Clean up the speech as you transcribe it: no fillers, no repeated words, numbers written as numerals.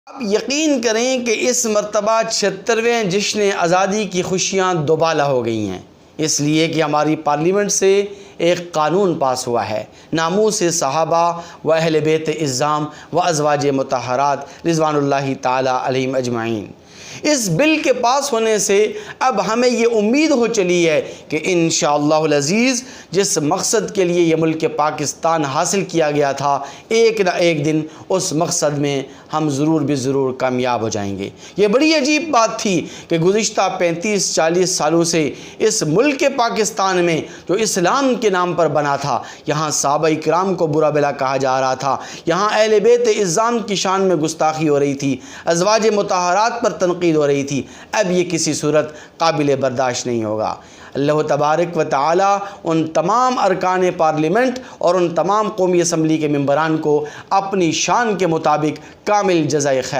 اب یقین کریں کہ اس مرتبہ 76ویں جشن آزادی کی خوشیاں دوبالا ہو گئی ہیں، اس لیے کہ ہماری پارلیمنٹ سے ایک قانون پاس ہوا ہے، ناموس صحابہ و اہل بیت اعظام و ازواج مطہرات رضوان اللہ تعالی علیہم اجمعین۔ اس بل کے پاس ہونے سے اب ہمیں یہ امید ہو چلی ہے کہ انشاءاللہ العزیز جس مقصد کے لیے یہ ملک پاکستان حاصل کیا گیا تھا، ایک نہ ایک دن اس مقصد میں ہم ضرور ضرور کامیاب ہو جائیں گے۔ یہ بڑی عجیب بات تھی کہ گزشتہ 35-40 سالوں سے اس ملک پاکستان میں جو اسلام کے نام پر بنا تھا، یہاں صحابہ اکرام کو برا بھلا کہا جا رہا تھا، یہاں اہل بیت اعظام کی شان میں گستاخی ہو رہی تھی، ازواج مطہرات پر تنقید ہو رہی تھی، اب یہ کسی صورت قابل برداشت نہیں ہوگا۔ اللہ تبارک و تعالی ان تمام ارکان پارلیمنٹ اور ان تمام قومی اسمبلی کے ممبران کو اپنی شان کے مطابق کامل جزائے خیر